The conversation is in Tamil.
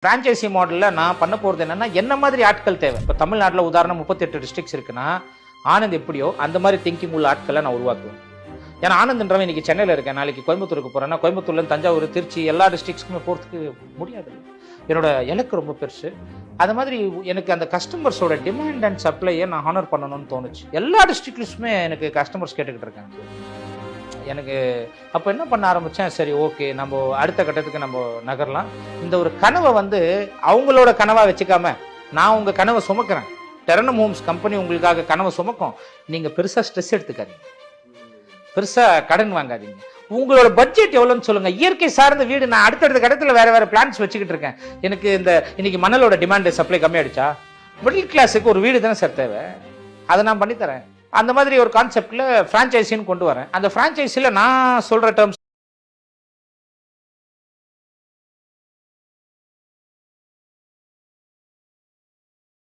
ஃப்ரான்ச்சைசி மாடலில் நான் பண்ண போகிறது என்னன்னா என்ன மாதிரி ஆட்கள் தேவை. இப்போ தமிழ்நாட்டில் உதாரணம் 38 டிஸ்ட்ரிக்ஸ் இருக்குன்னா ஆனந்த் எப்படியோ அந்த மாதிரி திங்கிங் உள்ள ஆட்களை நான் உருவாக்குவேன். ஏன்னா ஆனந்த்ன்றவன் இன்னைக்கு சென்னையில் இருக்கேன், நாளைக்கு கோயம்புத்தூருக்கு போகிறேன்னா கோயம்புத்தூர்லேருந்து தஞ்சாவூர், திருச்சி எல்லா டிஸ்ட்ரிக்ஸ்க்குமே போகிறதுக்கு முடியாது. என்னோட இலக்கு ரொம்ப பெருசு. அது மாதிரி எனக்கு அந்த கஸ்டமர்ஸோட டிமாண்ட் அண்ட் சப்ளையை நான் ஹானர் பண்ணணும்னு தோணுச்சு. எல்லா டிஸ்ட்ரிக்ட்ஸுமே எனக்கு கஸ்டமர்ஸ் கேட்டுக்கிட்டு இருக்காங்க. எனக்கு அப்போ என்ன பண்ண ஆரம்பித்தேன், சரி ஓகே நம்ம அடுத்த கட்டத்துக்கு நம்ம நகரலாம். இந்த ஒரு கனவை அவங்களோட கனவாக வச்சுக்காம நான் உங்கள் கனவை சுமக்கிறேன். டெரனம் ஹோம்ஸ் கம்பெனி உங்களுக்காக கனவை சுமக்கும். நீங்கள் பெருசாக ஸ்ட்ரெஸ் எடுத்துக்காதீங்க, பெருசாக கடன் வாங்காதீங்க. உங்களோட பட்ஜெட் எவ்வளோன்னு சொல்லுங்கள். இயற்கை சார்ந்த வீடு நான் அடுத்தடுத்த கட்டத்தில் வேறு பிளான்ஸ் வச்சுக்கிட்டு இருக்கேன். எனக்கு இன்னைக்கு மணலோட டிமாண்டு சப்ளை கம்மியாயிடுச்சா, மிடில் கிளாஸுக்கு ஒரு வீடு தானே சார் தேவை, அதை நான் பண்ணித்தரேன். அந்த மாதிரி ஒரு கான்செப்டில் ஃப்ரான்ச்சைசின்னு கொண்டு வரேன். அந்த ஃப்ரான்ச்சைஸில் நான் சொல்கிற டேர்ம்ஸ்